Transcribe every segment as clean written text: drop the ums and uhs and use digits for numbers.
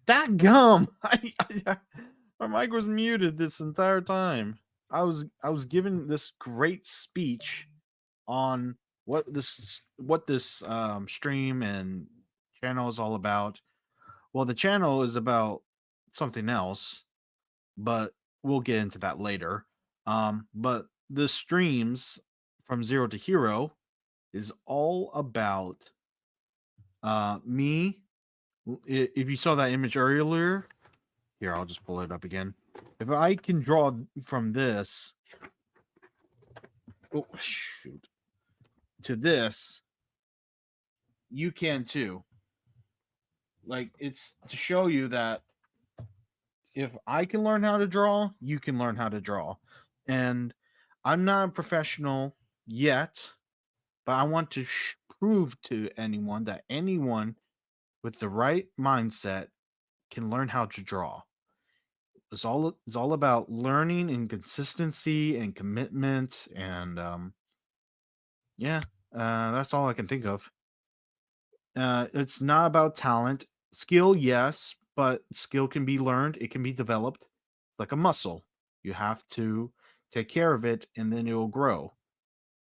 Dadgum! My mic was muted this entire time. I was given this great speech on what this stream and channel is all about. Well, the channel is about something else, but we'll get into that later. But the streams from Zero to Hero is all about me. If you saw that image earlier, here I'll just pull it up again. If I can draw from this, oh shoot, to this, you can too. Like it's to show you that if I can learn how to draw, you can learn how to draw. And I'm not a professional yet, but I want to prove to anyone that anyone with the right mindset can learn how to draw. It's all about learning and consistency and commitment and yeah, that's all I can think of. It's not about talent. Skill, yes, but skill can be learned. It can be developed like a muscle. You have to take care of it and then it will grow.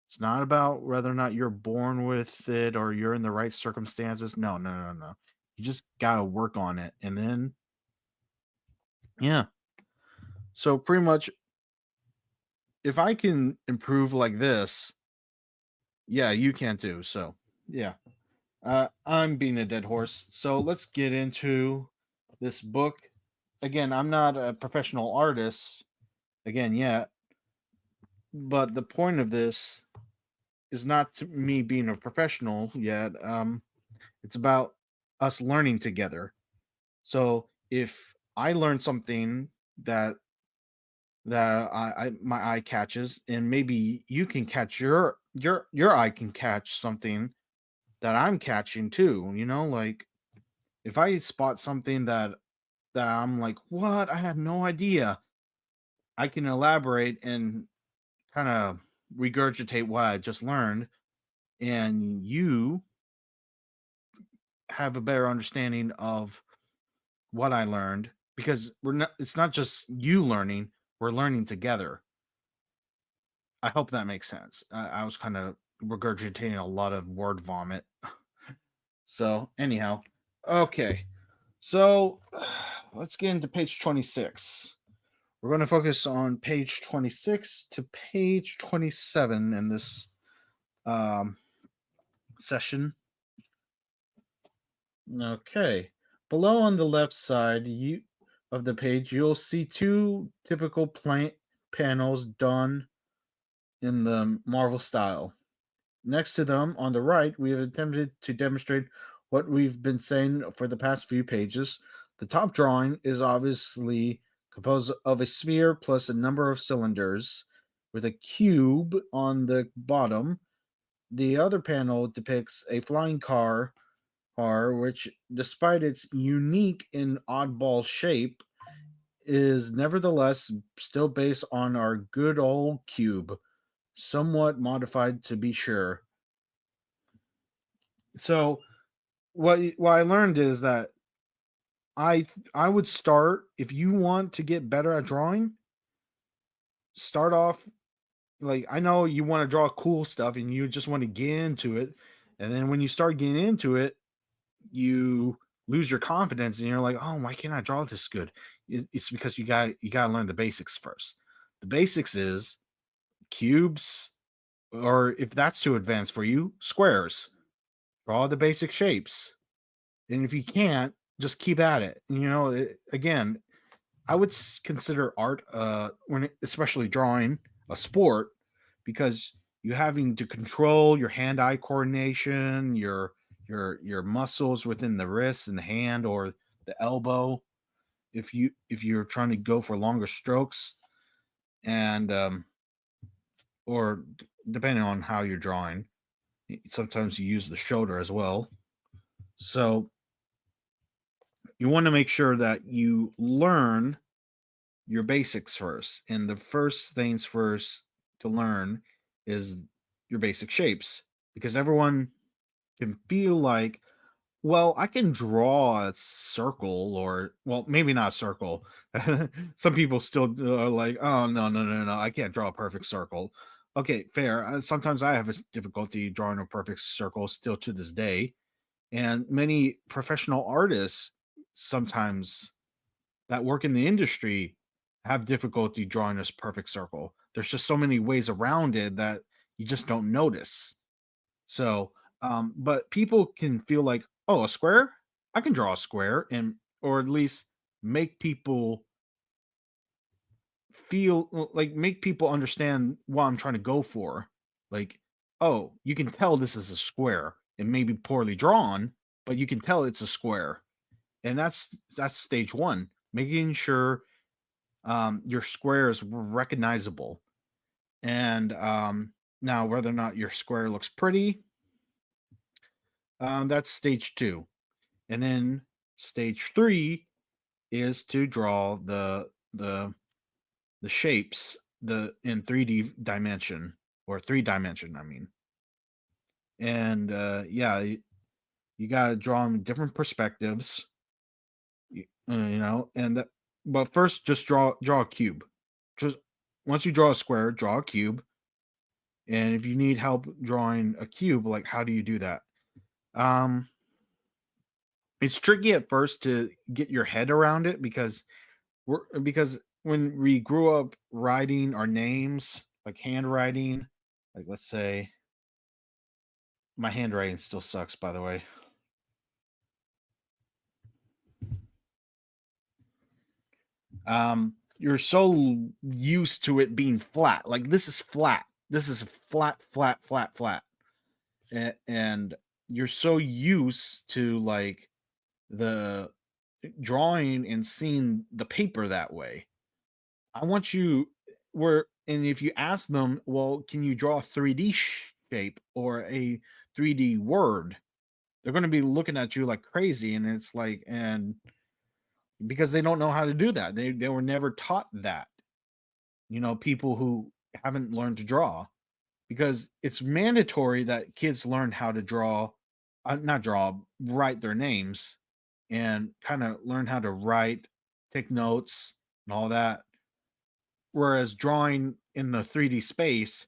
It's not about whether or not you're born with it or you're in the right circumstances. No, no, no, no. You just got to work on it. And then, yeah. So, pretty much, if I can improve like this, yeah, you can too. So, yeah. I'm being a dead horse. So let's get into this book. Again, I'm not a professional artist, again, yet, but the point of this is not to me being a professional yet. It's about us learning together. So if I learn something that my eye catches, and maybe you can catch your eye can catch something that I'm catching too. Like if I spot something that I'm like, what? I had no idea. I can elaborate and kind of regurgitate what I just learned, and you have a better understanding of what I learned because it's not just you learning, we're learning together. I hope that makes sense. I was kind of regurgitating a lot of word vomit. So, anyhow, okay. So, let's get into page 26. We're going to focus on page 26 to page 27 in this um, session. Okay. Below on the left side of the page, you'll see two typical panels done in the Marvel style. Next to them, on the right, we have attempted to demonstrate what we've been saying for the past few pages. The top drawing is obviously composed of a sphere plus a number of cylinders with a cube on the bottom. The other panel depicts a flying car, which, despite its unique and oddball shape, is nevertheless still based on our good old cube, somewhat modified to be sure. So what I learned is that I would start if you want to get better at drawing, start off like I know you want to draw cool stuff and you just want to get into it. And then when you start getting into it, you lose your confidence and you're like, "Oh, why can't I draw this good?" It's because you got to learn the basics first. The basics is cubes, or if that's too advanced for you, squares. Draw the basic shapes. And if you can't, just keep at it. Again, I would consider art, especially drawing, a sport because you're having to control your hand-eye coordination, your muscles within the wrist and the hand or the elbow. If you're trying to go for longer strokes, and or depending on how you're drawing, sometimes you use the shoulder as well. So you want to make sure that you learn your basics first. And the first things first to learn is your basic shapes because everyone can feel like Well, I can draw a circle or well, maybe not a circle. Some people still are like, "Oh, no, no, no, no, I can't draw a perfect circle." Okay, fair. Sometimes I have a difficulty drawing a perfect circle still to this day, and many professional artists sometimes that work in the industry have difficulty drawing this perfect circle. There's just so many ways around it that you just don't notice. So, but people can feel like, oh, a square? I can draw a square and or at least make people feel like make people understand what I'm trying to go for. Like, oh, you can tell this is a square. It may be poorly drawn, but you can tell it's a square. And that's stage one, making sure your square is recognizable. And now whether or not your square looks pretty, that's stage two. And then stage 3 is to draw the shapes the in 3D dimension or 3 dimension, I mean. And yeah, you got to draw them in different perspectives, you know, and that, but first just draw a cube. Just once you draw a square, draw a cube. And if you need help drawing a cube, like how do you do that? Um it's tricky at first to get your head around it because when we grew up writing our names, like handwriting, like let's say my handwriting still sucks, by the way. You're so used to it being flat. Like this is flat. This is flat, flat, flat, flat. And you're so used to like the drawing and seeing the paper that way. I want you where and if you ask them, well, can you draw a 3D shape or a 3D word? They're going to be looking at you like crazy, and it's like, and because they don't know how to do that, they were never taught that. You know, people who haven't learned to draw because it's mandatory that kids learn how to draw, not draw, write their names, and kind of learn how to write, take notes, and all that. Whereas drawing in the 3D space,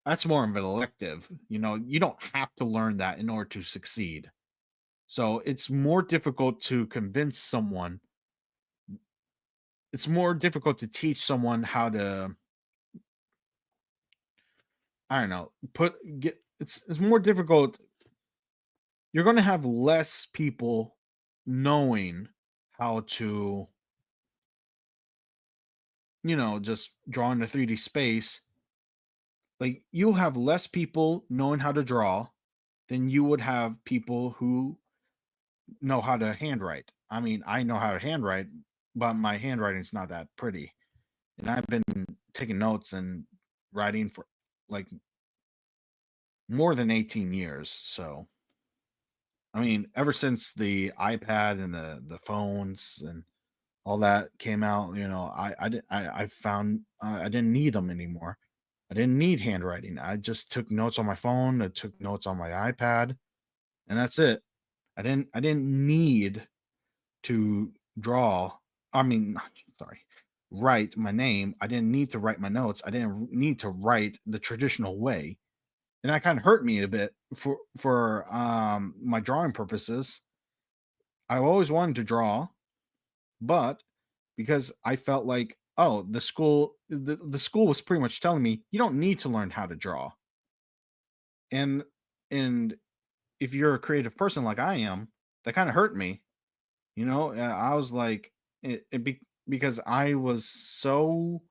that's more of an elective. You know, you don't have to learn that in order to succeed. So it's more difficult to convince someone. It's more difficult to teach someone how to, I don't know, it's more difficult. You're going to have less people knowing how to, just draw in a 3D space. Like you'll have less people knowing how to draw than you would have people who know how to handwrite. I mean, I know how to handwrite, but my handwriting's not that pretty. And I've been taking notes and writing for like more than 18 years. So, I mean, ever since the iPad and the phones and all that came out, I found I didn't need them anymore. I didn't need handwriting. I just took notes on my phone. I took notes on my iPad, and that's it. I didn't need to draw. I mean, sorry, write my name. I didn't need to write my notes. I didn't need to write the traditional way, and that kind of hurt me a bit for my drawing purposes. I always wanted to draw, but because I felt like, oh, the school was pretty much telling me you don't need to learn how to draw, and and if you're a creative person like I am, that kind of hurt me. I was like, because I was so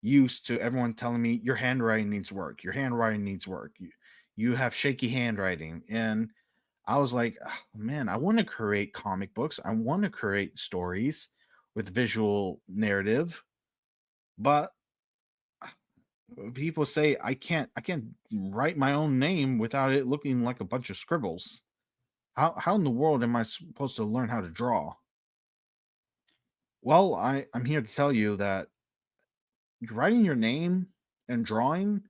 used to everyone telling me your handwriting needs work. Your handwriting needs work. You have shaky handwriting. And I was like, "Ah, man, I want to create comic books. I want to create stories with visual narrative, but people say I can't write my own name without it looking like a bunch of scribbles. How in the world am I supposed to learn how to draw?" Well, I'm here to tell you that writing your name and drawing,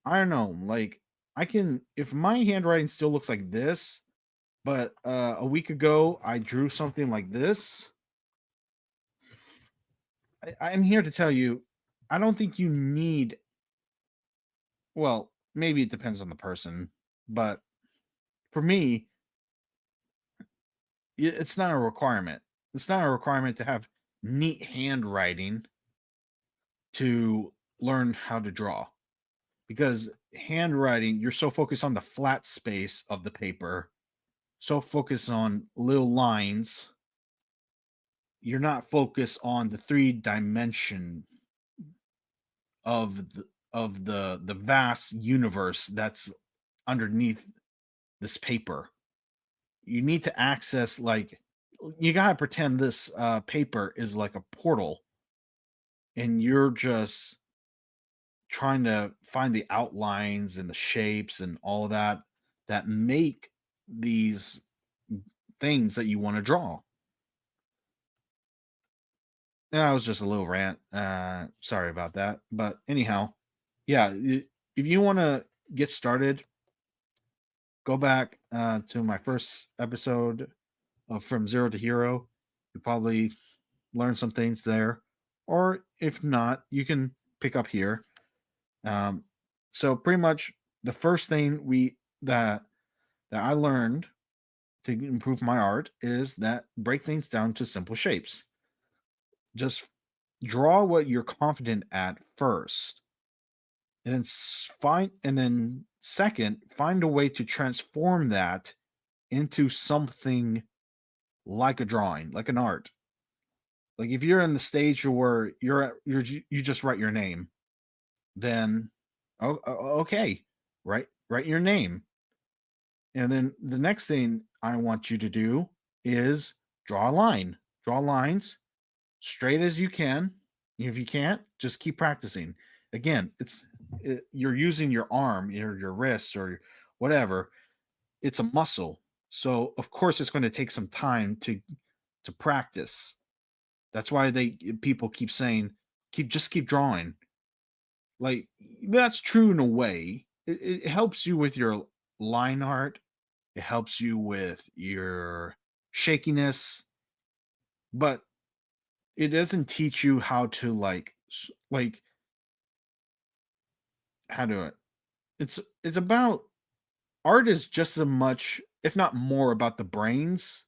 I don't know, like I can if my handwriting still looks like this, But a week ago, I drew something like this. I'm here to tell you, I don't think you need. Well, maybe it depends on the person, but for me, it's not a requirement. It's not a requirement to have neat handwriting to learn how to draw, because handwriting, you're so focused on the flat space of the paper, so focused on little lines, you're not focused on the three dimension of the vast universe that's underneath this paper. You need to access, like, you gotta pretend this paper is like a portal, and you're just trying to find the outlines and the shapes and all that that make these things that you want to draw. Yeah, that was just a little rant. Sorry about that. But anyhow, yeah, if you want to get started, go back to my first episode of From Zero to Hero. You probably learn some things there. Or if not, you can pick up here. Um, so pretty much the first thing that I learned to improve my art is that break things down to simple shapes. Just draw what you're confident at first, and then second, find a way to transform that into something like a drawing, like an art. Like if you're in the stage where you just write your name, then okay, write your name. And then the next thing I want you to do is draw a line. Draw lines straight as you can. If you can't, just keep practicing. Again, you're using your arm, your wrist, or whatever. It's a muscle, so of course it's going to take some time to practice. That's why people keep saying, keep drawing. Like, that's true in a way. It helps you with your line art. It helps you with your shakiness, but it doesn't teach you how to like how to it's about art is just as much, if not more, about the brains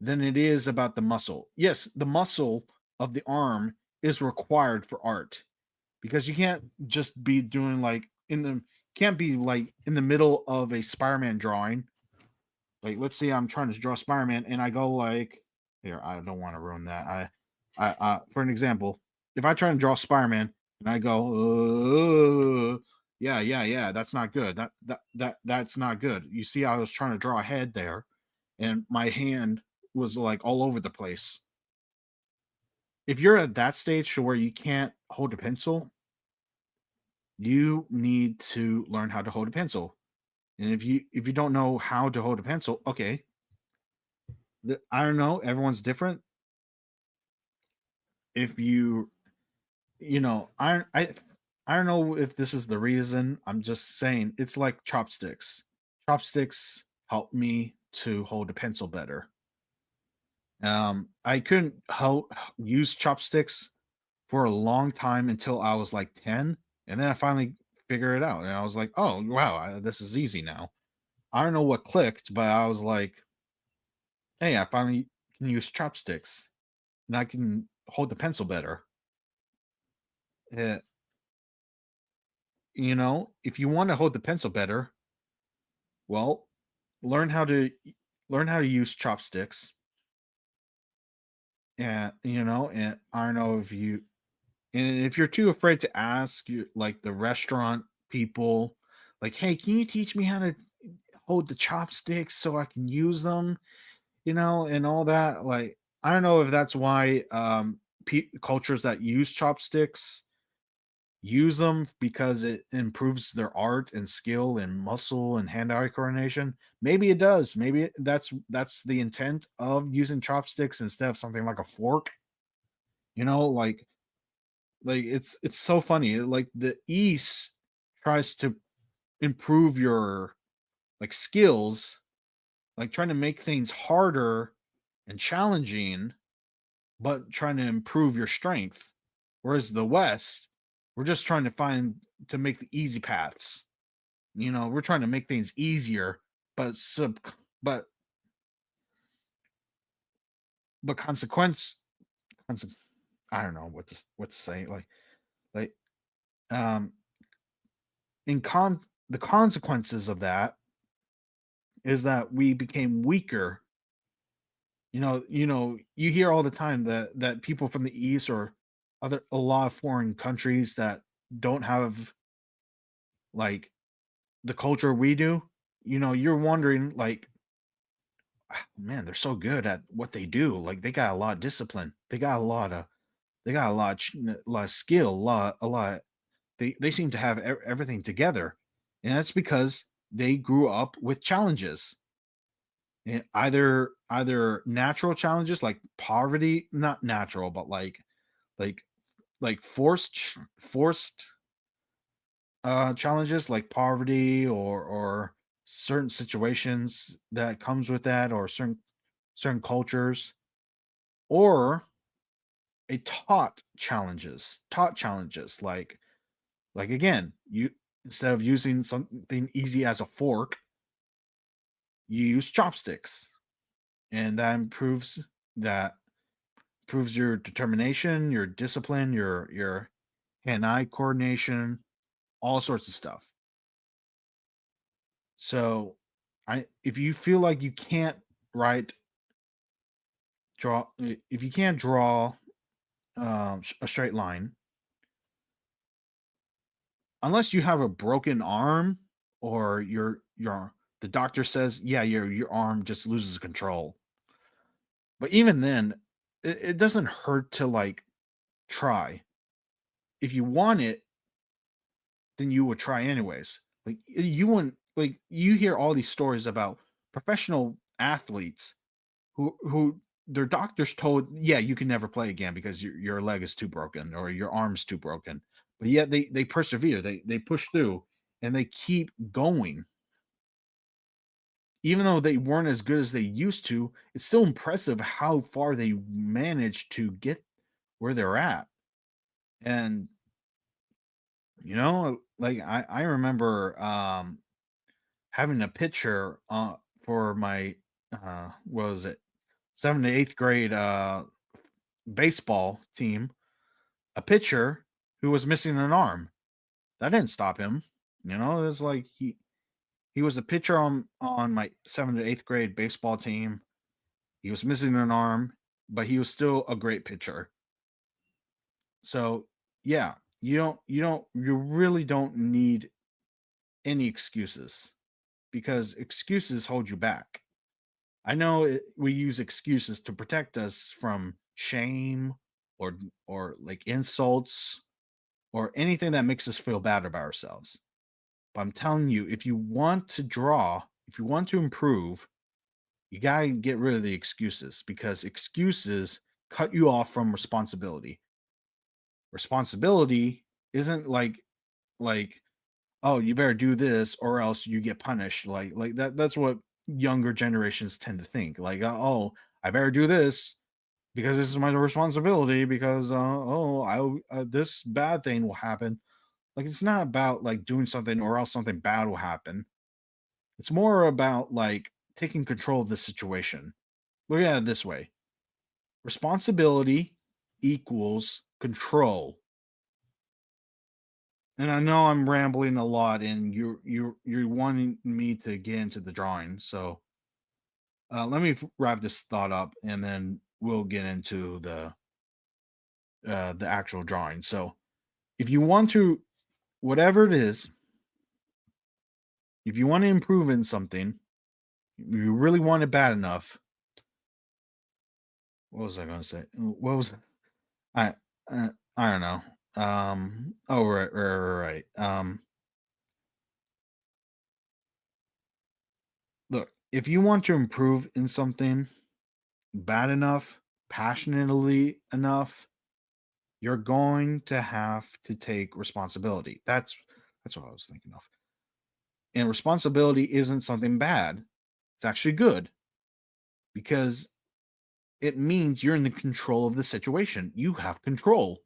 than it is about the muscle. Yes, the muscle of the arm is required for art, because you can't just be doing like can't be like in the middle of a Spider-Man drawing. Like, let's say I'm trying to draw Spider-Man and I go like, here, I don't want to ruin that. For an example, if I try and draw Spider-Man and I go, yeah, yeah, yeah, that's not good. That's not good. You see, I was trying to draw a head there, and my hand was like all over the place. If you're at that stage to where you can't hold a pencil, you need to learn how to hold a pencil. And if you don't know how to hold a pencil, okay, I don't know, everyone's different. If I don't know if this is the reason. I'm just saying it's like chopsticks. Chopsticks help me to hold a pencil better. I couldn't use chopsticks for a long time until I was like 10, and then I finally figured it out, and I was like, oh wow, this is easy now. I don't know what clicked, but I was like, hey, I finally can use chopsticks, and I can hold the pencil better. Uh, if you want to hold the pencil better, well, learn how to learn how to use chopsticks. And I don't know if you're too afraid to ask, you like the restaurant people, like, hey, can you teach me how to hold the chopsticks so I can use them, and all that. Like, I don't know if that's why cultures that use chopsticks use them, because it improves their art and skill and muscle and hand-eye coordination. Maybe it does. Maybe that's the intent of using chopsticks instead of something like a fork. Like it's so funny. Like, the East tries to improve your like skills, like trying to make things harder and challenging, but trying to improve your strength. Whereas the West, we're just trying to find to make the easy paths. We're trying to make things easier, but but but conse- I don't know what to say. Like um in the consequences of that is that we became weaker. You hear all the time that people from the East or a lot of foreign countries that don't have like the culture we do. You're wondering like, "Ah, man, they're so good at what they do. Like they got a lot of discipline. They got a lot of skill, a lot. They seem to have everything together, and that's because they grew up with challenges. Either natural challenges like poverty, not natural, but like forced challenges like poverty or certain situations that comes with that, or certain cultures, or a taught challenges like again, you instead of using something easy as a fork, you use chopsticks, and that improves your determination, your discipline, your hand-eye coordination, all sorts of stuff. So, I if you feel like you can't write draw if you can't draw a straight line, unless you have a broken arm, or your the doctor says, yeah, your arm just loses control. But even then, it doesn't hurt to like try. If you want it, then you would try anyways. Like you wouldn't like you hear all these stories about professional athletes who their doctors told, yeah, you can never play again because your leg is too broken or your arm's too broken. But yet they persevere, they push through, and they keep going. Even though they weren't as good as they used to, it's still impressive how far they managed to get where they're at. And like I remember having a picture for my what was it, 7th to 8th grade baseball team, a pitcher who was missing an arm. That didn't stop him. It was like he was a pitcher on my 7th to 8th grade baseball team. He was missing an arm, but he was still a great pitcher. So, yeah, you really don't need any excuses, because excuses hold you back. I know we use excuses to protect us from shame or like insults or anything that makes us feel bad about ourselves. But I'm telling you, if you want to draw, if you want to improve, you got to get rid of the excuses, because excuses cut you off from responsibility. Responsibility isn't like oh, you better do this or else you get punished. Like that's what younger generations tend to think. Like oh, I better do this because this is my responsibility, because this bad thing will happen. Like it's not about like doing something or else something bad will happen. It's more about like taking control of the situation. Look at it this way: responsibility equals control. And I know I'm rambling a lot, and you're wanting me to get into the drawing. So let me wrap this thought up, and then we'll get into the actual drawing. So if you want to, whatever it is, if you want to improve in something, you really want it bad enough. What was I going to say? What was I? I don't know. Oh, right. Look, if you want to improve in something bad enough, passionately enough, you're going to have to take responsibility. That's what I was thinking of. And responsibility isn't something bad. It's actually good because it means you're in the control of the situation. You have control.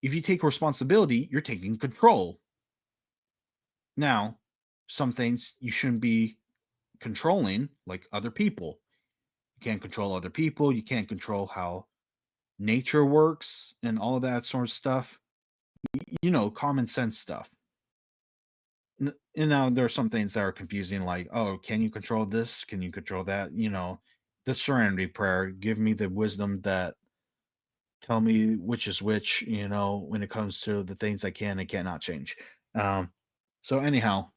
If you take responsibility, you're taking control. Now, some things you shouldn't be controlling, like other people. You can't control other people. You can't control how nature works and all of that sort of stuff. Common sense stuff. And now there are some things that are confusing, like, oh, can you control this? Can you control that? The serenity prayer, give me the wisdom that tell me which is which, when it comes to the things I can and cannot change. Um, so anyhow,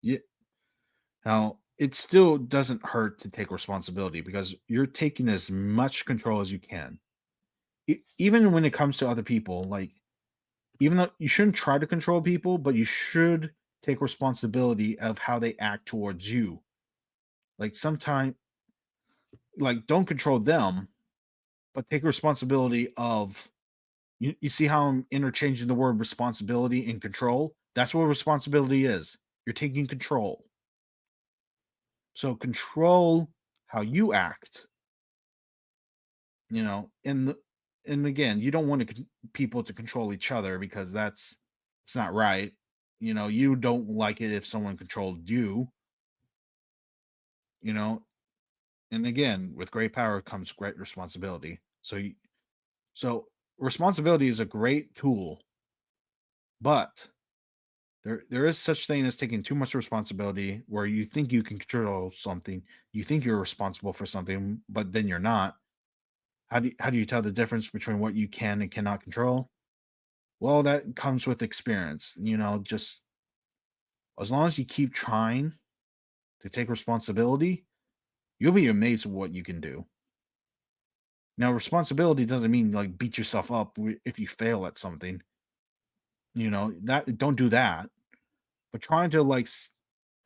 yeah, now it still doesn't hurt to take responsibility because you're taking as much control as you can. Even when it comes to other people, like even though you shouldn't try to control people, but you should take responsibility of how they act towards you. Like sometimes, like don't control them, but take responsibility of you see how I'm interchanging the word responsibility and control? That's what responsibility is. You're taking control. So control how you act, and again, you don't want people to control each other because it's not right. You don't like it if someone controlled you, you know, and again, with great power comes great responsibility. So responsibility is a great tool, but there is such thing as taking too much responsibility where you think you can control something, you think you're responsible for something, but then you're not. How do you tell the difference between what you can and cannot control? Well, that comes with experience. Just as long as you keep trying to take responsibility, you'll be amazed at what you can do. Now, responsibility doesn't mean like beat yourself up if you fail at something. That don't do that. But trying to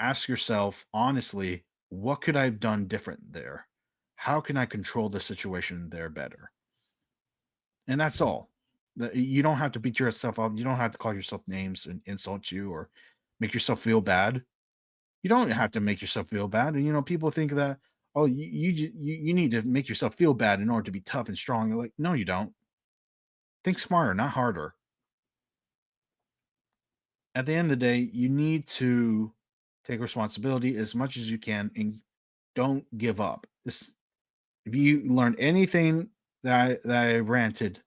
ask yourself honestly, what could I have done different there? How can I control the situation there better? And that's all. You don't have to beat yourself up. You don't have to call yourself names and insult you or make yourself feel bad. You don't have to make yourself feel bad. And people think that, oh, you need to make yourself feel bad in order to be tough and strong. Like, no, you don't. Think smarter, not harder. At the end of the day, you need to take responsibility as much as you can and don't give up. If you learned anything that I ranted,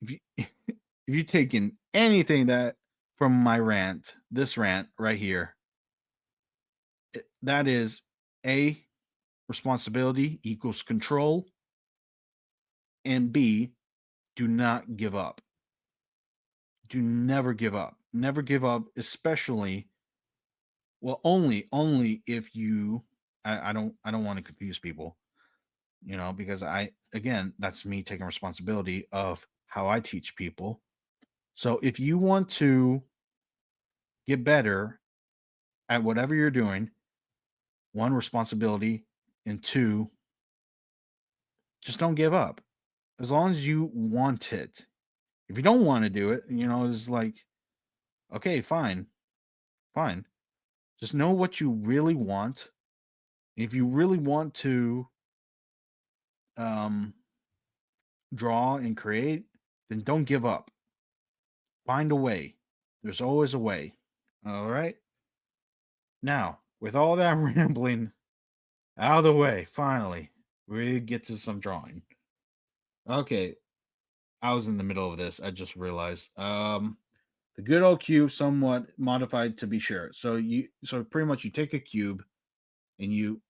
if you if you taken anything that from my rant, this rant right here, that is A, responsibility equals control, and B, do not give up. Do never give up. Never give up, especially well, only if you I don't want to confuse people, because again, that's me taking responsibility of how I teach people. So if you want to get better at whatever you're doing, one, responsibility, and two, just don't give up. As long as you want it. If you don't want to do it, it's like, okay, fine, fine. Just know what you really want. If you really want to um, draw and create, then don't give up. Find a way. There's always a way. All right. Now, with all that rambling out of the way, finally, we get to some drawing. Okay, I was in the middle of this. I just realized. The good old cube, somewhat modified to be sure. So pretty much you take a cube and you.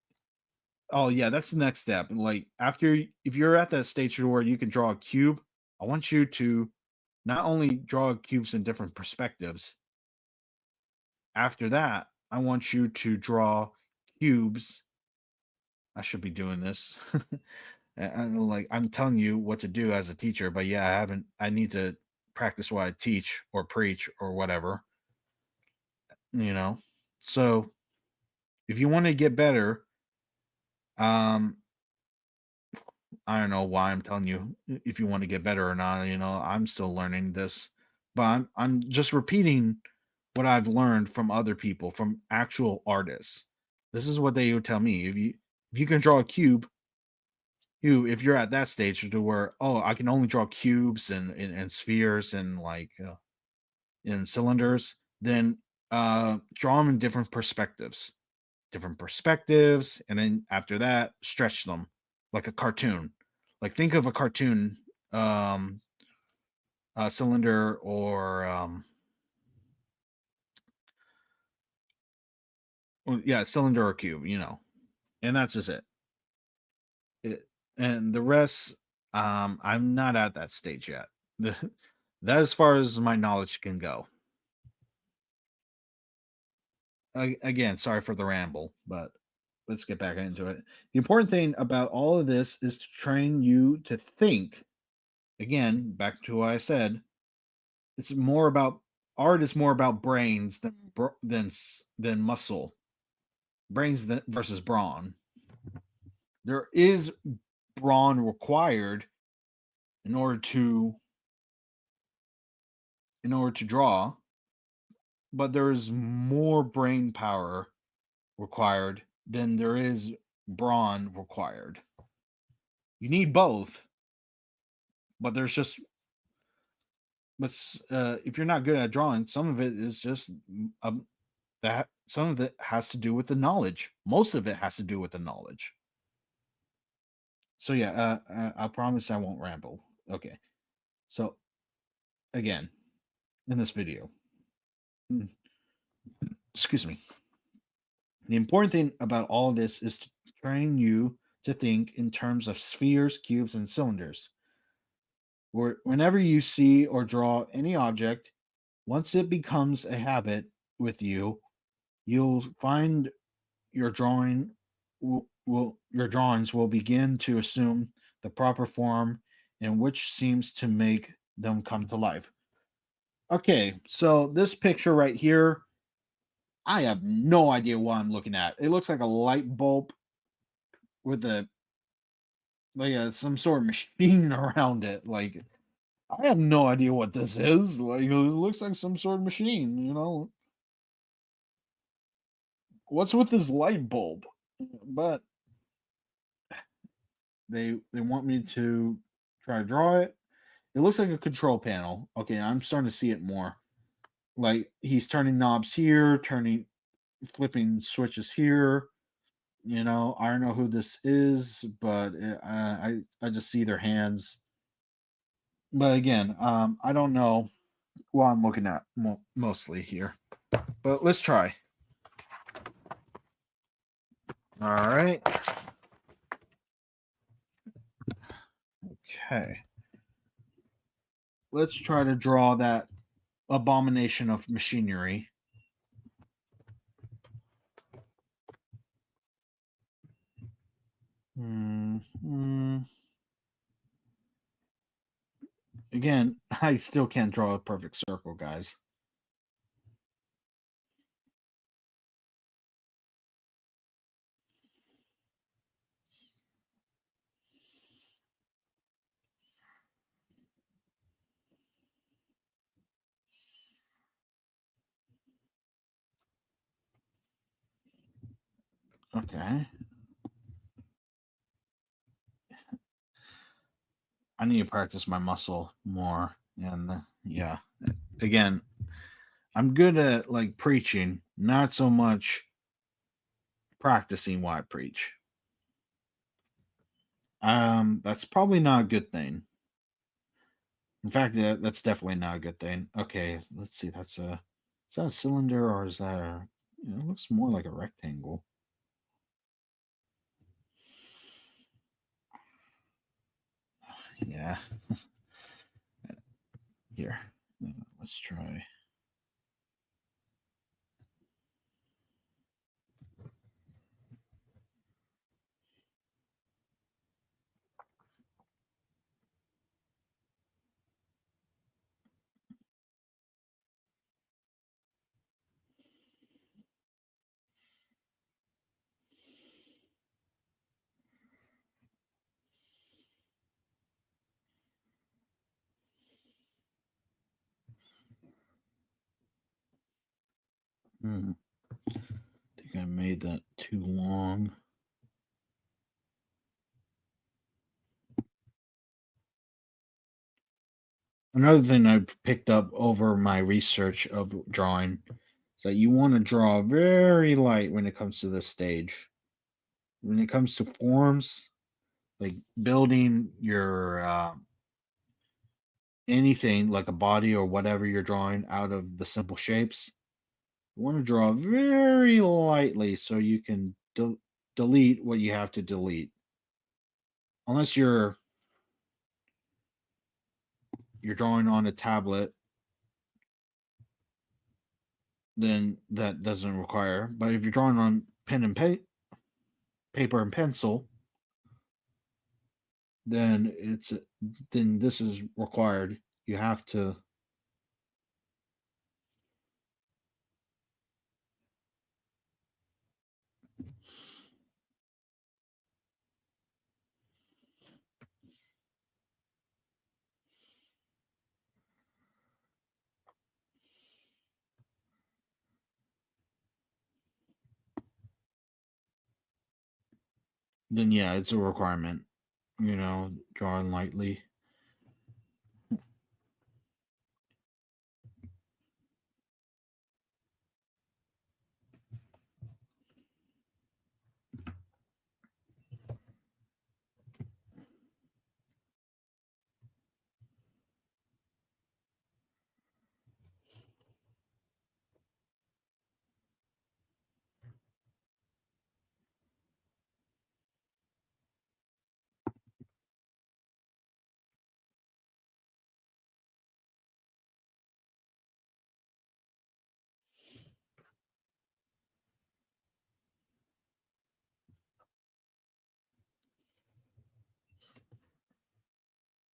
Oh yeah, that's the next step. Like if you're at that stage where you can draw a cube, I want you to not only draw cubes in different perspectives. After that, I want you to draw cubes. I should be doing this. I'm telling you what to do as a teacher, but yeah, I haven't. I need to practice what I teach or preach or whatever. You know. So if you want to get better, um, I don't know why I'm telling you if you want to get better or not. I'm still learning this, but I'm just repeating what I've learned from other people, from actual artists. This is what they would tell me. If you can draw a cube, if you're at that stage to where, oh, I can only draw cubes and spheres and like in cylinders, then draw them in different perspectives, and then after that, stretch them like a cartoon. Like think of a cartoon um, cylinder or yeah, cylinder or cube, and that's just it. it and the rest, I'm not at that stage yet. The, that as far as my knowledge can go. Again, sorry for the ramble, but let's get back into it. The important thing about all of this is to train you to think. Again, back to what I said, it's more about art is more about brains than muscle. Versus brawn. There is brawn required in order to draw, but there is more brain power required than there is brawn required. You need both, but there's just but if you're not good at drawing, some of it is just that some of it has to do with the knowledge. Most of it has to do with the knowledge. So yeah, I promise I won't ramble. Okay. So again, in this video, mm, excuse me. The important thing about all this is to train you to think in terms of spheres, cubes, and cylinders. Whenever you see or draw any object, once it becomes a habit with you, you'll find your your drawings will begin to assume the proper form in which seems to make them come to life. Okay, so this picture right here, I have no idea what I'm looking at. It looks like a light bulb with some sort of machine around it. Like I have no idea what this is. Like it looks like some sort of machine. What's with this light bulb? But they want me to try to draw it. It looks like a control panel. Okay, I'm starting to see it more. Like he's turning knobs here, flipping switches here. I don't know who this is, but I just see their hands. But again, I don't know what I'm looking at mostly here. But let's try. All right. Okay. Let's try to draw that abomination of machinery. Hmm. Again, I still can't draw a perfect circle, guys. Okay. I need to practice my muscle more. And yeah, again, I'm good at like preaching, not so much practicing what I preach. That's probably not a good thing. In fact, that's definitely not a good thing. Okay, let's see. Is that a cylinder or is that it looks more like a rectangle. Yeah. Here, let's try. I think I made that too long. Another thing I've picked up over my research of drawing is that you want to draw very light when it comes to this stage. When it comes to forms, like building your anything like a body or whatever you're drawing out of the simple shapes, you want to draw very lightly so you can delete what you have to delete. Unless you're drawing on a tablet, then that doesn't require. But if you're drawing on pen and paper and pencil, then then this is required. You have to. Then yeah, it's a requirement. Drawing lightly.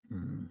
Hmm.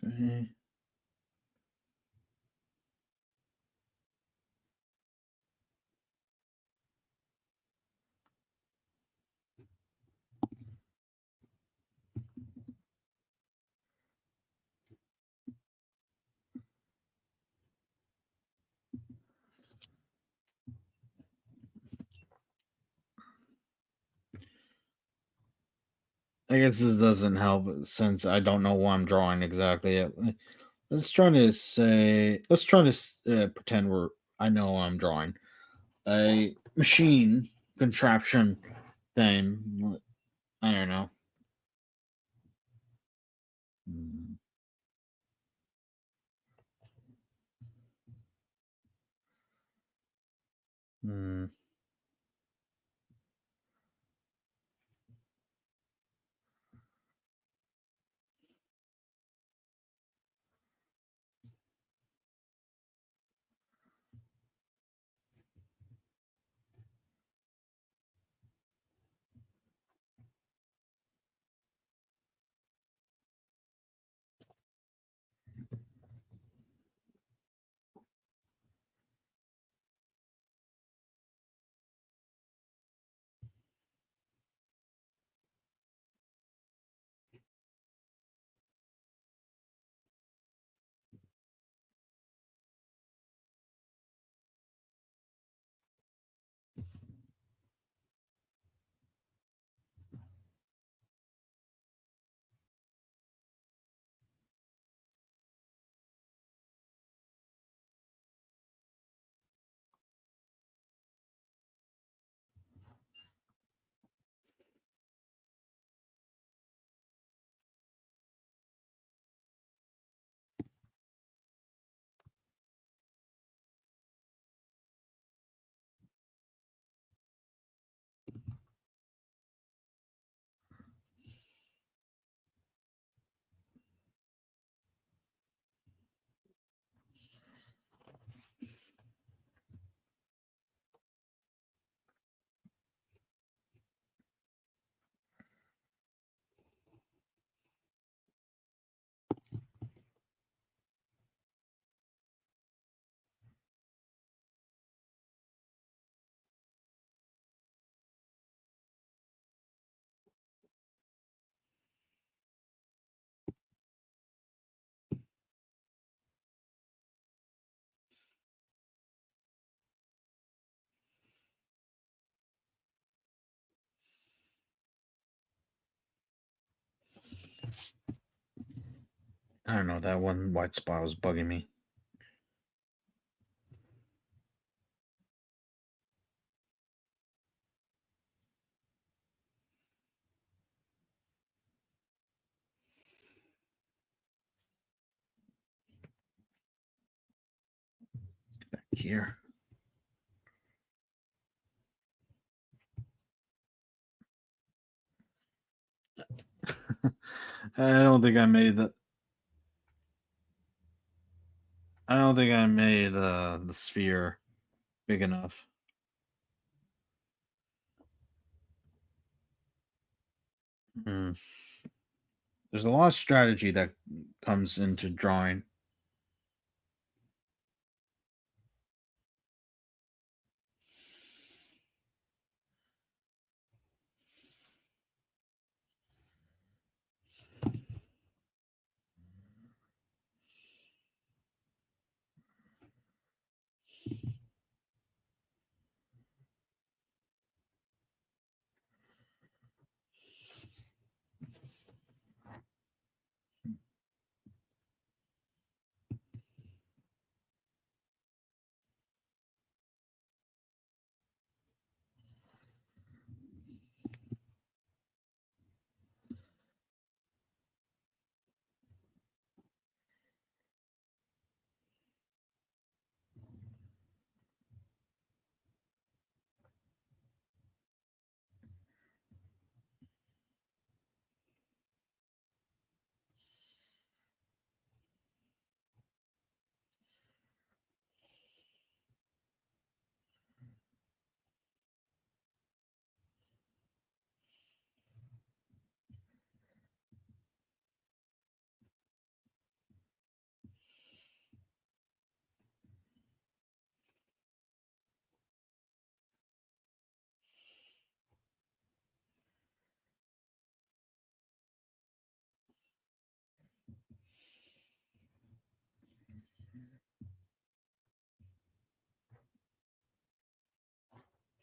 Okay. I guess this doesn't help since I don't know what I'm drawing exactly. Let's try to pretend I know what I'm drawing. A machine contraption thing. I don't know. Mm, mm, I don't know. That one white spot was bugging me. Back here. I don't think I made the. I don't think I made the sphere big enough. Hmm. There's a lot of strategy that comes into drawing.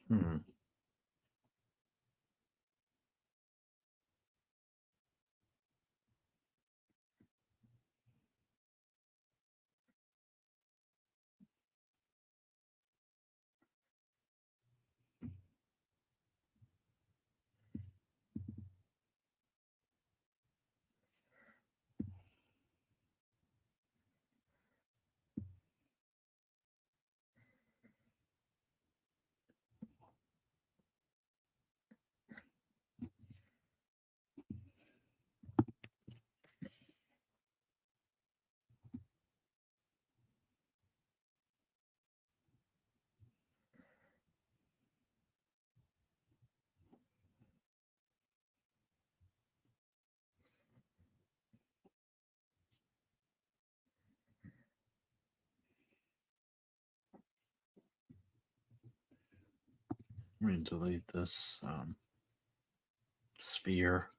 Hmm. I'm going to delete this sphere.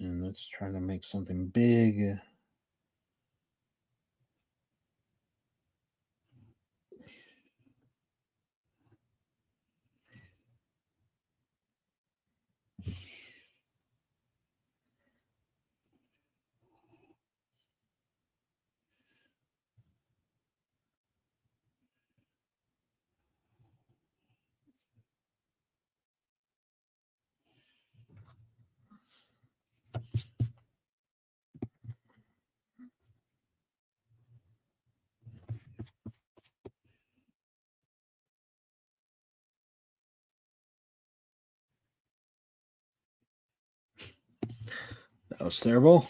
And let's try to make something big. That was terrible.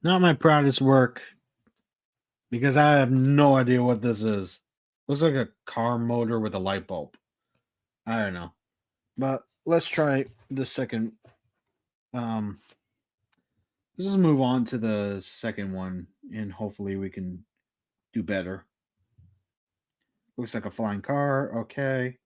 Not my proudest work because I have no idea what this is. Looks like a car motor with a light bulb. I don't know. But let's try the second. Um, let's just move on to the second one, and hopefully we can do better. Looks like a flying car. Okay.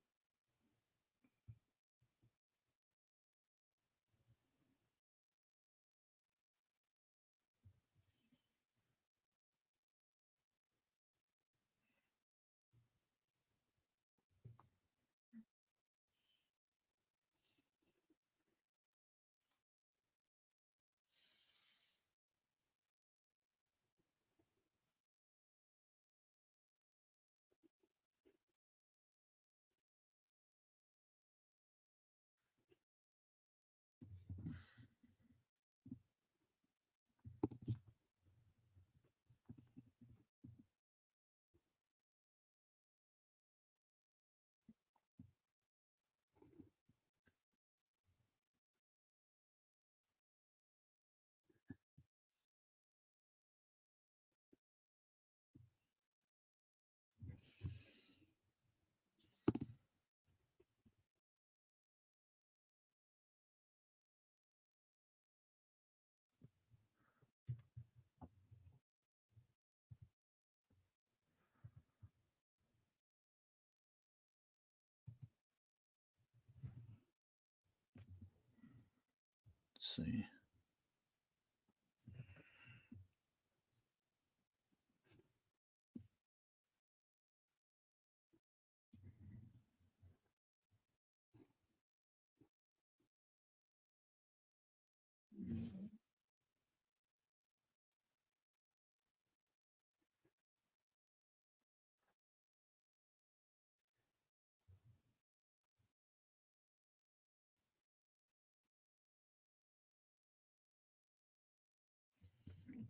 Let's see.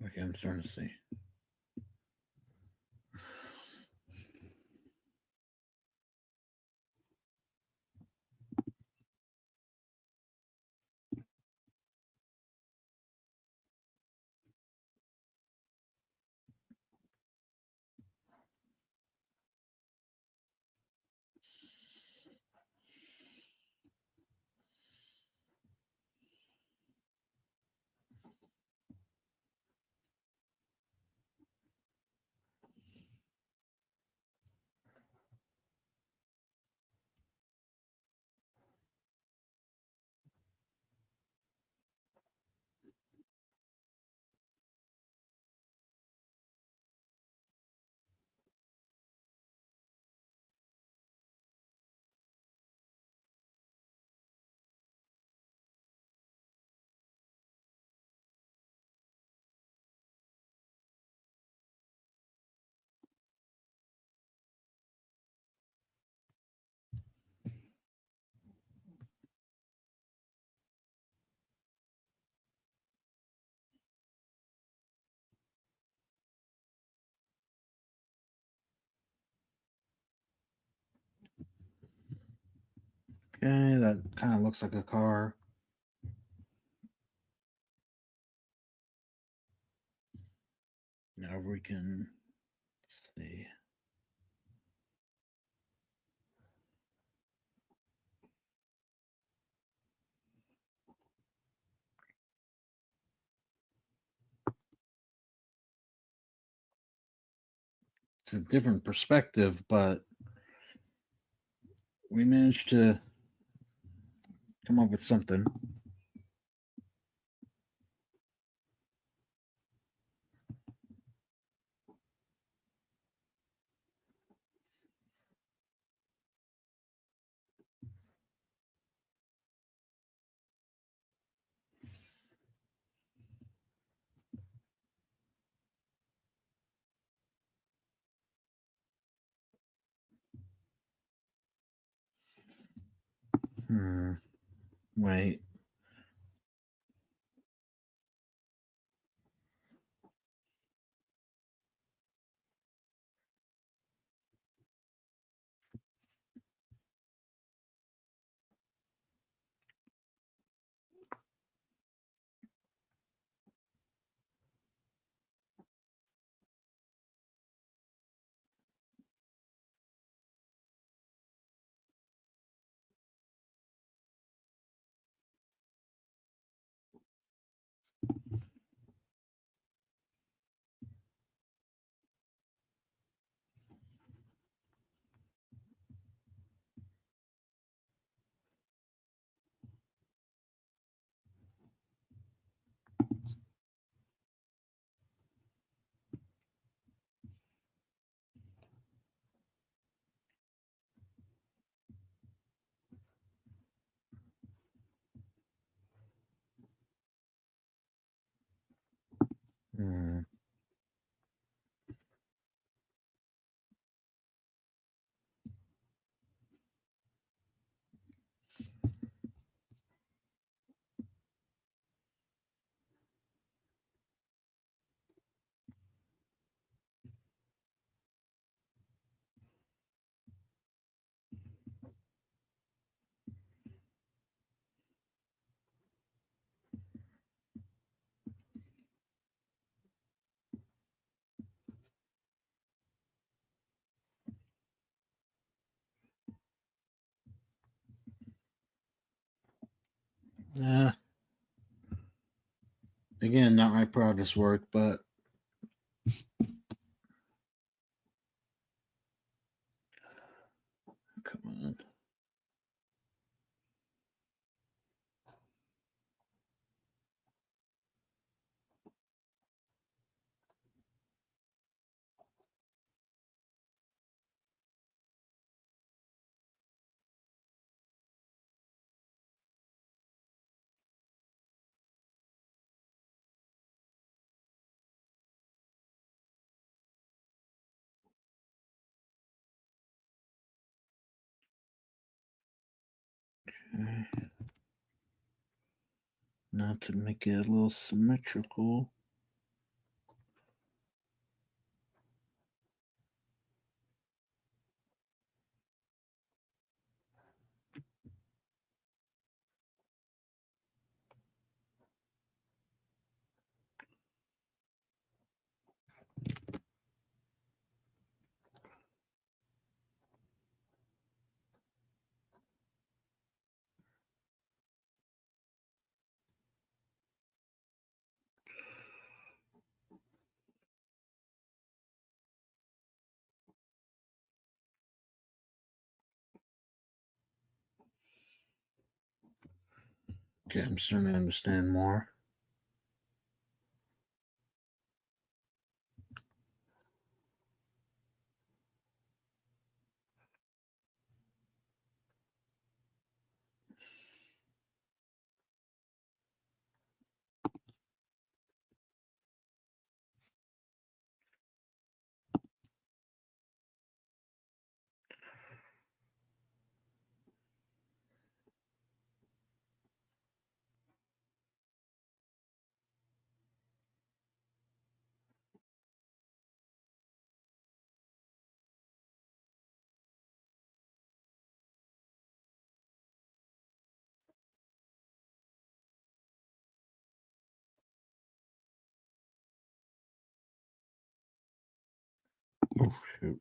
Okay, I'm starting to see. Okay, that kind of looks like a car. Now we can see. It's a different perspective, but we managed to come up with something. Hmm. Wait. Mm. Yeah. Again, not my proudest work, but come on. Okay. Now to make it a little symmetrical. Okay, I'm starting to understand more. Oh, shoot.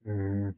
Mm.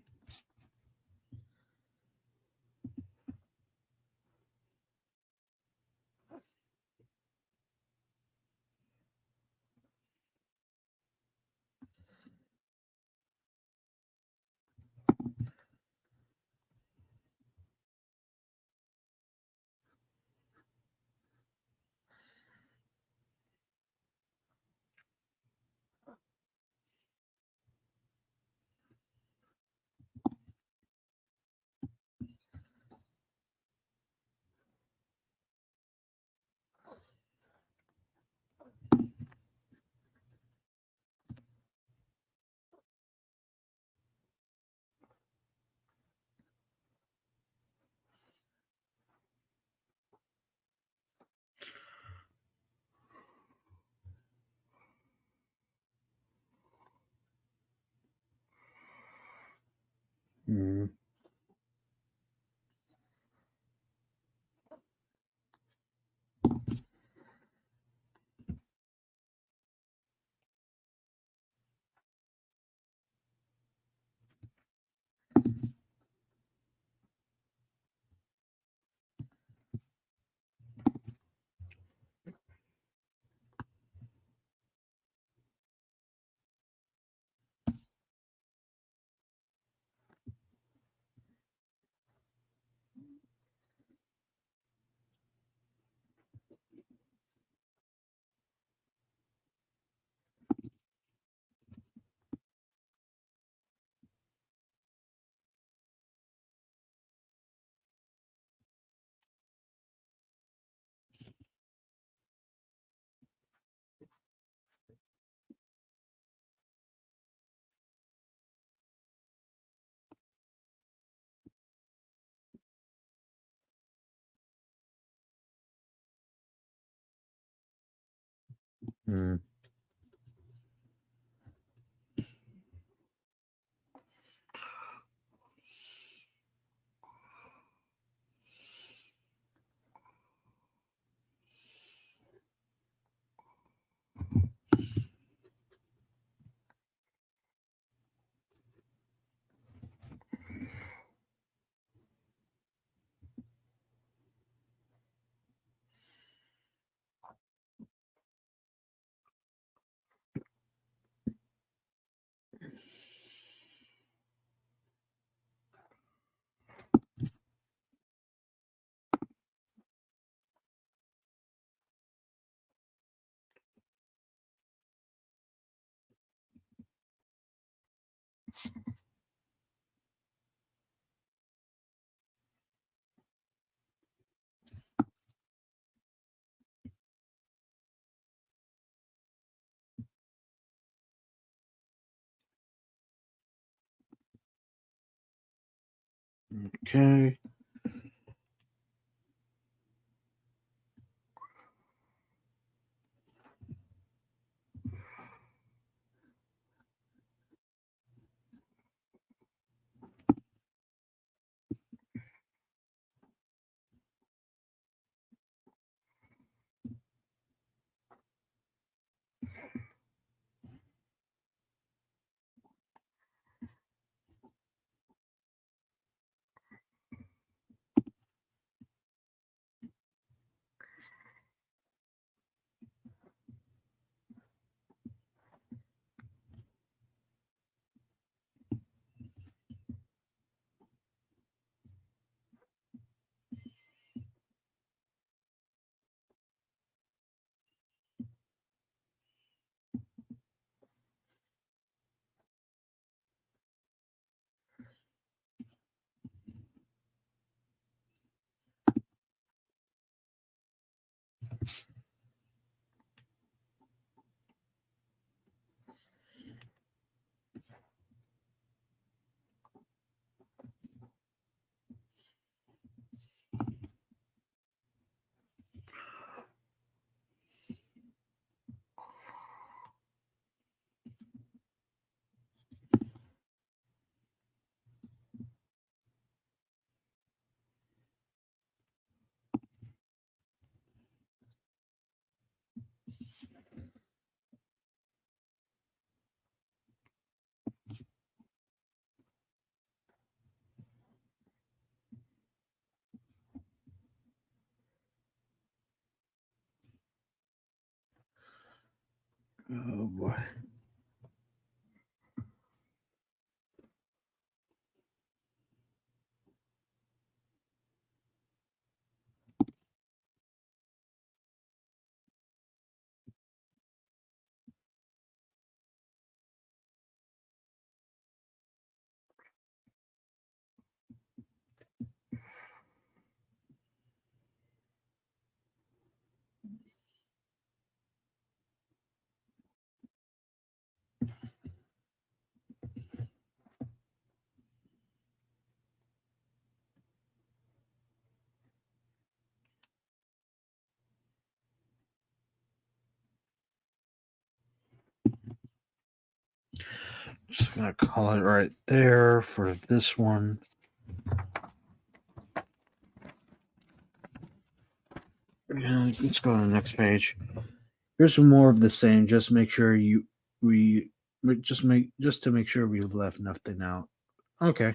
Mm. Mm. Okay. Oh boy. Just gonna call it right there for this one. Yeah, let's go to the next page. Here's some more of the same. Just make sure just to make sure we left nothing out. Okay.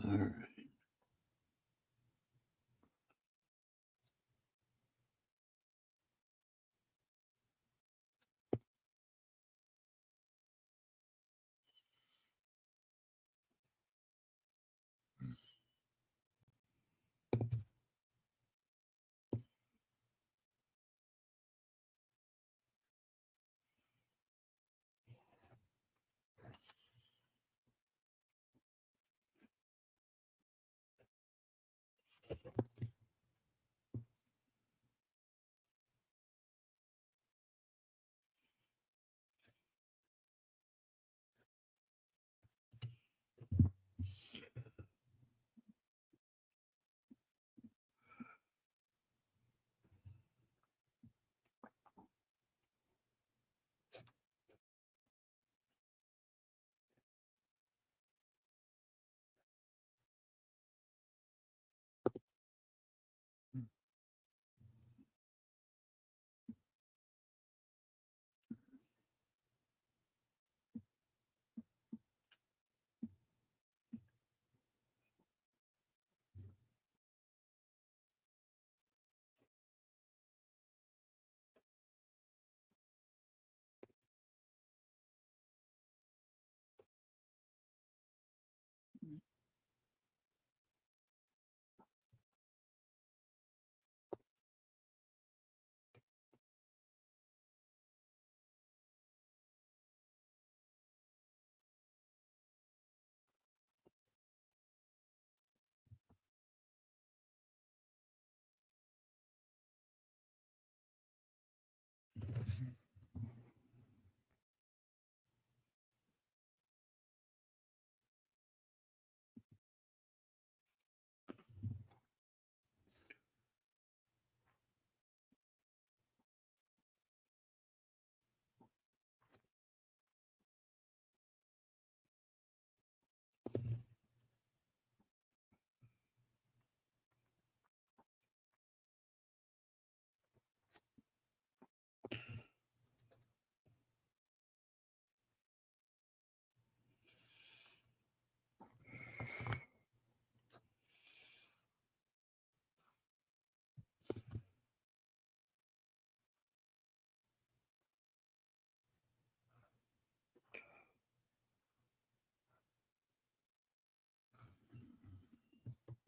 All right.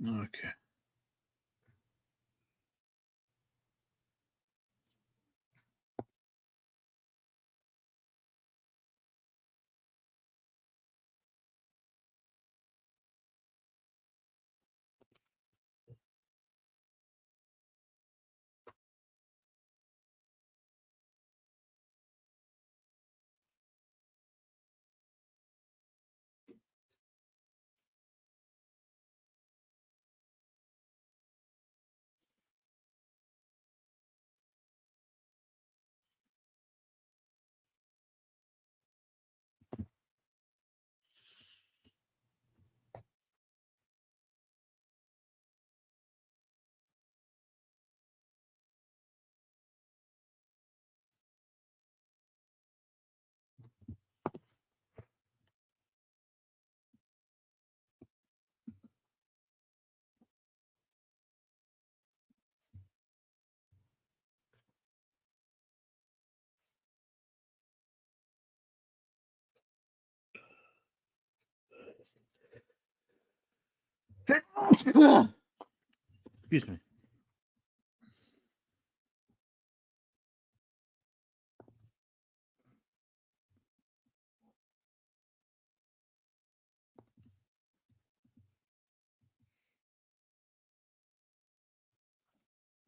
Okay. Excuse me.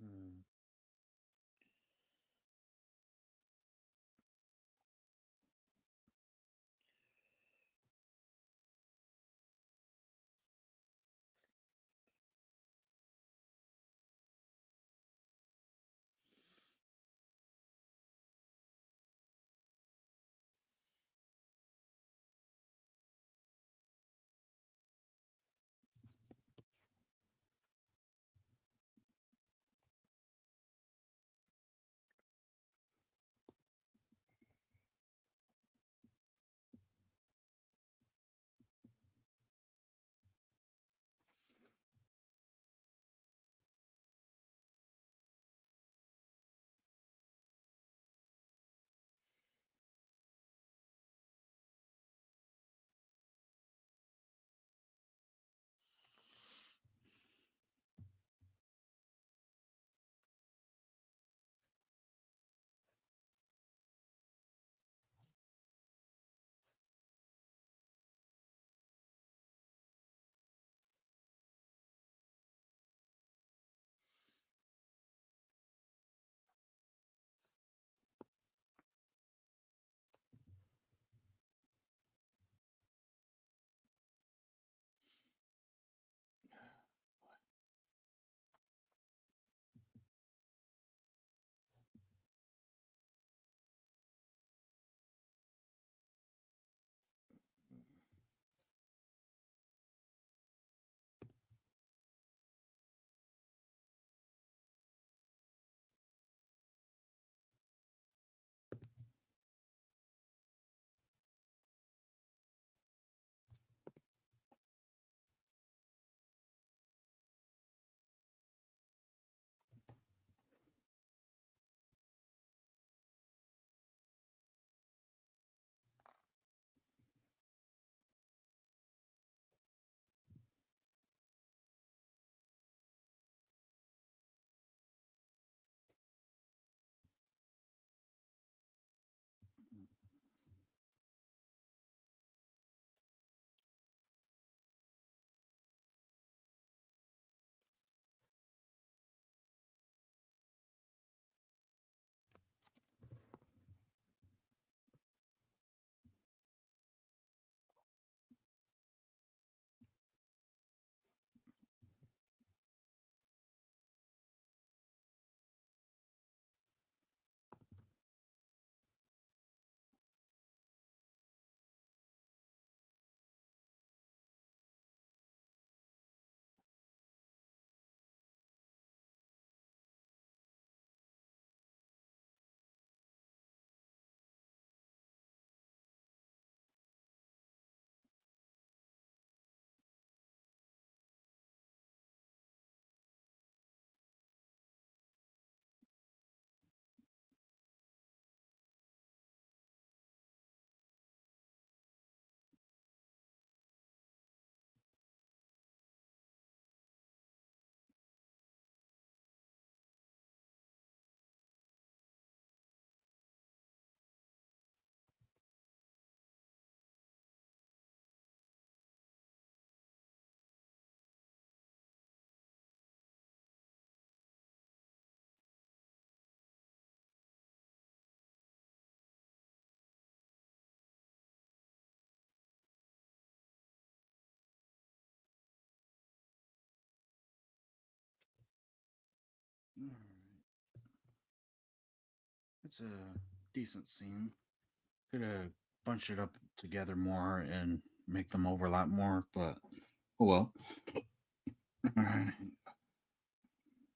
Hmm. It's a decent scene. Could have bunched it up together more and make them overlap more, but oh well. Alright. I'm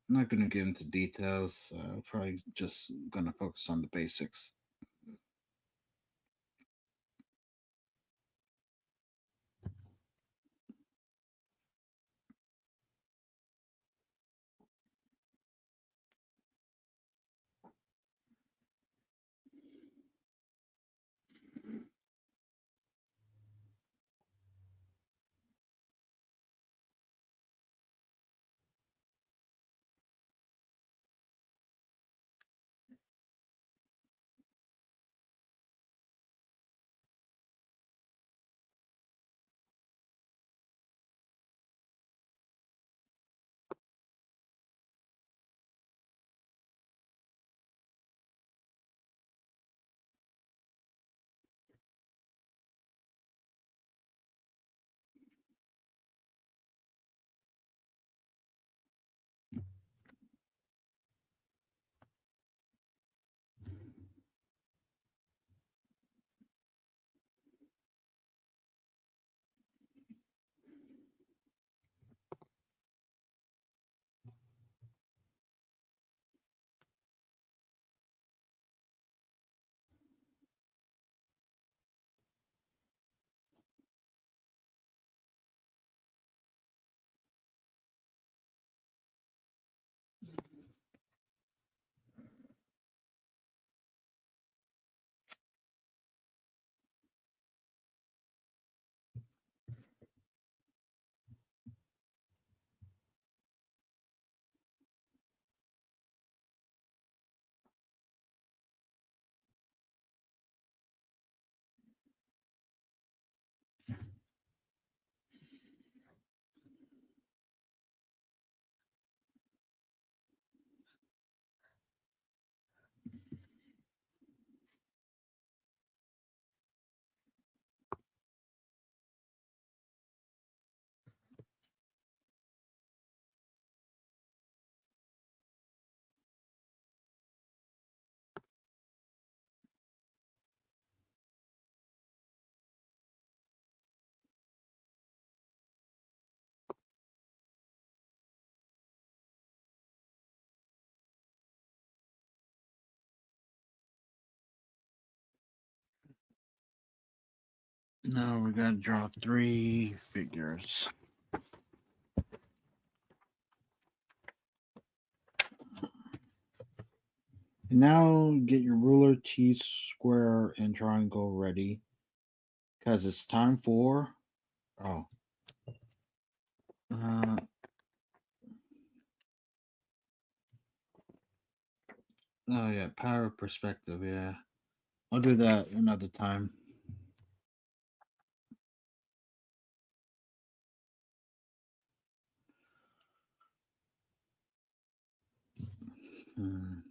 not gonna get into details. Probably just gonna focus on the basics. Now we're gonna draw 3 figures. And now get your ruler, T square, and triangle ready. Because it's time for oh. Uh, oh yeah, power of perspective, yeah. I'll do that another time. Hmm.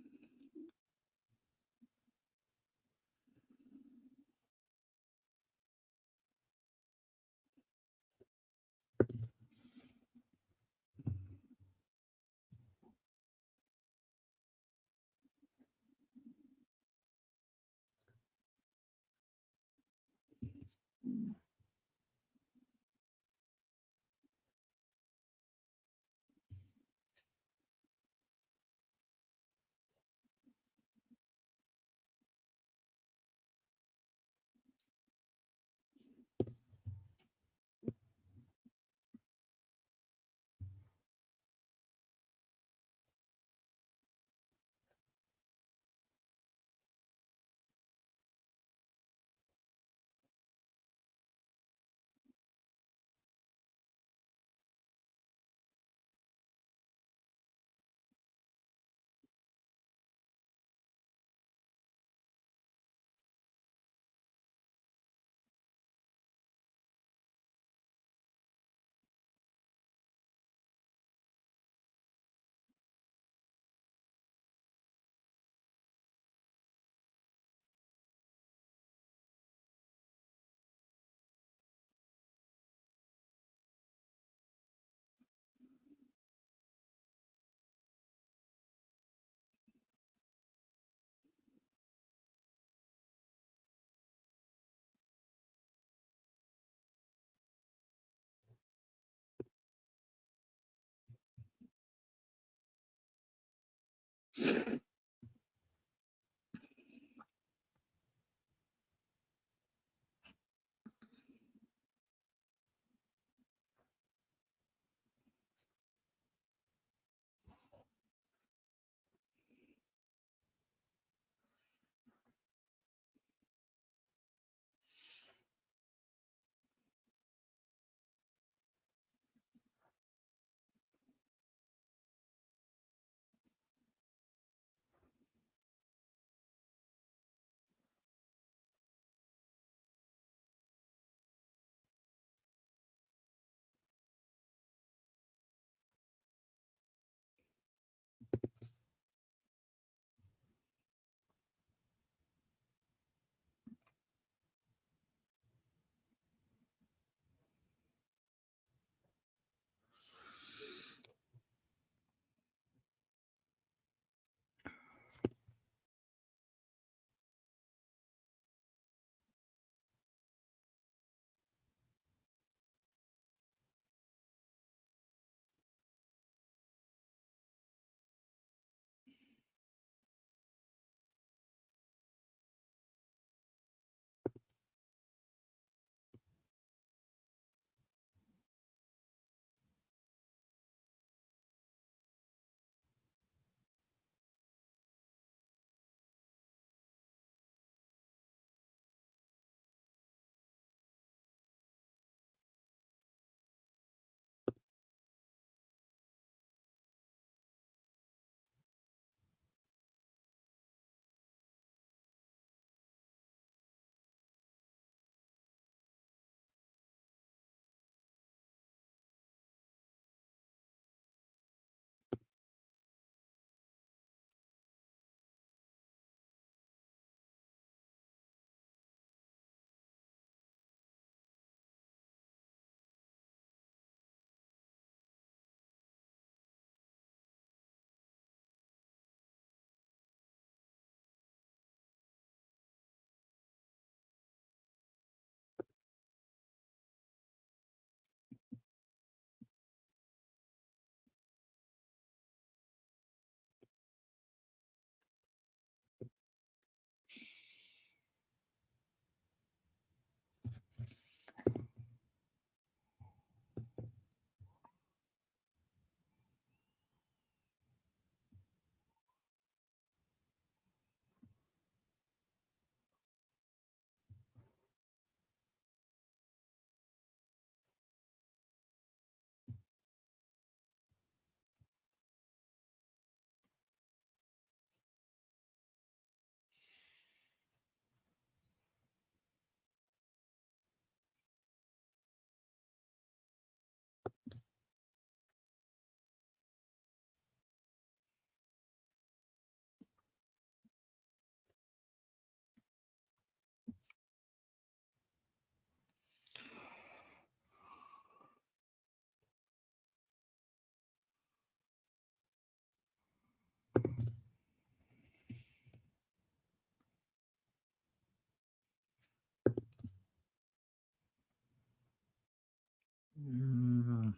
Mm.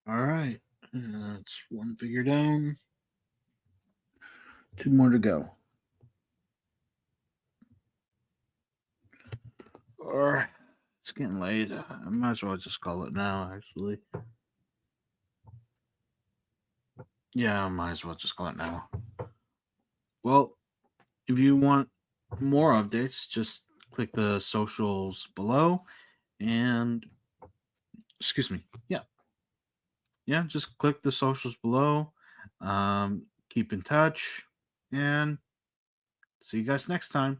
All right. That's one figure down. 2 more to go. Or it's getting late. I might as well just call it now, actually. Yeah, I might as well just call it now. Well, if you want more updates, just click the socials below and excuse me. Yeah, just click the socials below. Keep in touch and see you guys next time.